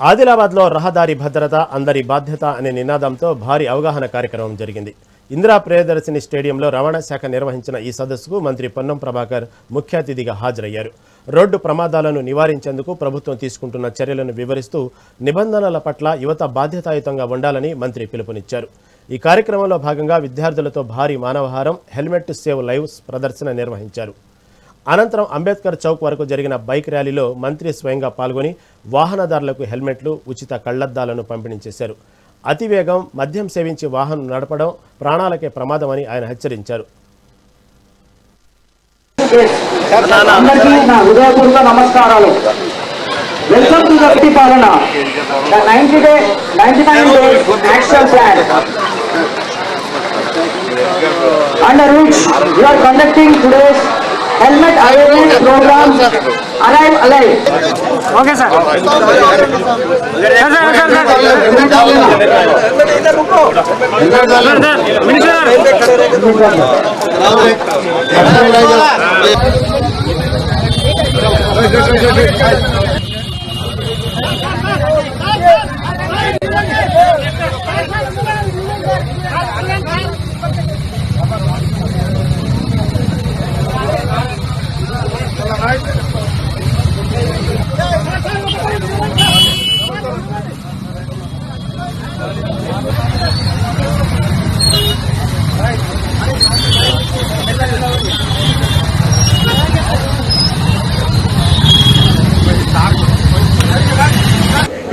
ఆదిలాబాద్లో రహదారి భద్రత అందరి బాధ్యత అనే నినాదంతో భారీ అవగాహన కార్యక్రమం జరిగింది. ఇందిరా ప్రియదర్శిని స్టేడియంలో రవాణా శాఖ నిర్వహించిన ఈ సదస్సుకు మంత్రి పొన్నం ప్రభాకర్ ముఖ్య అతిథిగా హాజరయ్యారు. రోడ్డు ప్రమాదాలను నివారించేందుకు ప్రభుత్వం తీసుకుంటున్న చర్యలను వివరిస్తూ నిబంధనల పట్ల యువత బాధ్యతాయుతంగా ఉండాలని మంత్రి పిలుపునిచ్చారు. ఈ కార్యక్రమంలో భాగంగా విద్యార్థులతో భారీ మానవహారం హెల్మెట్ టు సేవ్ లైవ్స్ ప్రదర్శన నిర్వహించారు. అనంతరం అంబేద్కర్ చౌక్ వరకు జరిగిన బైక్ ర్యాలీలో మంత్రి స్వయంగా పాల్గొని వాహనదారులకు హెల్మెట్లు, ఉచిత కళ్లద్దాలను పంపిణీ చేశారు. అతివేగం, మద్యం సేవించి వాహనం నడపడం ప్రాణాలకే ప్రమాదమని ఆయన హెచ్చరించారు. నమస్కారాలు. వెల్కమ్ టు ద సిటీ పాలన, the 99 days action plan under which we are conducting today's helmet awareness program Arrive Alive. Okay sir.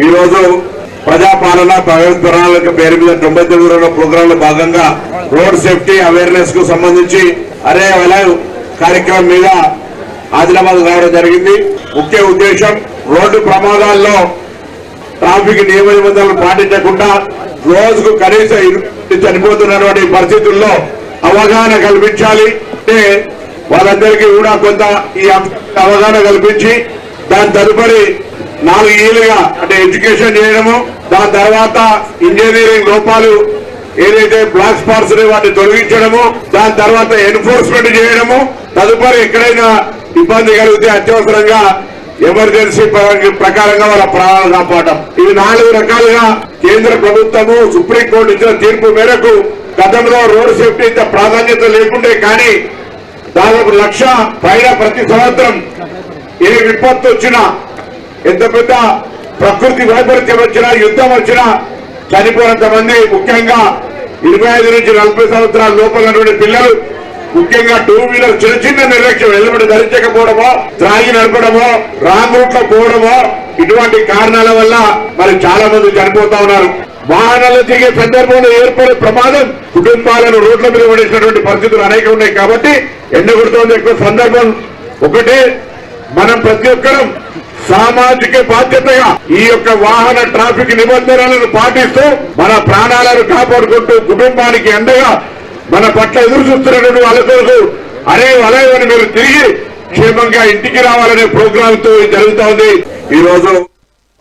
ఈ రోజు ప్రజాపాలన ప్రణాళిక పేరు మీద 99 రోజుల ప్రోగ్రామ్ లో భాగంగా రోడ్ సేఫ్టీ అవేర్నెస్ కు సంబంధించి అరే అలైవ్ కార్యక్రమం మీద ఆదిలాబాద్ రావడం జరిగింది. ముఖ్య ఉద్దేశం రోడ్డు ప్రమాదాల్లో ట్రాఫిక్ నియమ నిబంధనలు పాటించకుండా రోజుకు కనీసం చనిపోతున్నటువంటి పరిస్థితుల్లో అవగాహన కల్పించాలి. అంటే వాళ్ళందరికీ కూడా కొంత ఈ అవగాహన కల్పించి దాని తదుపరి 4 ఏళ్లుగా అంటే ఎడ్యుకేషన్ చేయడము, దాని తర్వాత ఇంజనీరింగ్ లోపాలు ఏదైతే బ్లాక్ స్పాట్స్ వాటిని తొలగించడము, దాని తర్వాత ఎన్ఫోర్స్మెంట్ చేయడము, తదుపరి ఎక్కడైనా ఇబ్బంది కలిగితే అత్యవసరంగా ఎమర్జెన్సీ ప్రకారంగా వాళ్ళ ప్రాణాలు కాపాడటం. ఇవి 4 రకాలుగా కేంద్ర ప్రభుత్వము సుప్రీంకోర్టు ఇచ్చిన తీర్పు మేరకు గతంలో రోడ్ సేఫ్టీ ఇంత ప్రాధాన్యత లేకుండే, కానీ దాదాపు 1,00,000 పైన ప్రతి సంవత్సరం ఏ విపత్తు వచ్చినా, ఎంత పెద్ద ప్రకృతి వైపరీత్యం వచ్చినా, యుద్ధం వచ్చినా చనిపోయినంత మంది, ముఖ్యంగా 25 నుంచి 40 సంవత్సరాల లోపల పిల్లలు, ముఖ్యంగా 2 వీలర్ చిన్న నిర్లక్ష్యం, హెల్మెట్ ధరించకపోవడమో, త్రాగి నడపడమో, రాంగ్ రూట్ లో పోవడమో, ఇటువంటి కారణాల వల్ల మరి చాలా మంది చనిపోతా ఉన్నారు. వాహనాలు తిరిగే సందర్భంలో ఏర్పడే ప్రమాదం కుటుంబాలను రోడ్ల మీద పడేసినటువంటి పరిస్థితులు అనేక ఉన్నాయి. కాబట్టి ఎండగొడుతోంది ఎక్కువ సందర్భం ఒకటే, మనం ప్రతి ఒక్కరం సామాజిక బాధ్యతగా ఈ యొక్క వాహన ట్రాఫిక్ నిబంధనలను పాటిస్తూ మన ప్రాణాలను కాపాడుకుంటూ కుటుంబానికి అండగా మన పట్ల ఎదురు చూస్తున్నటువంటి వాళ్ళ కొరకు అలైవ్ అని మీరు తిరిగి క్షేమంగా ఇంటికి రావాలనే ప్రోగ్రామ్ తో జరుగుతోంది. ఈ రోజు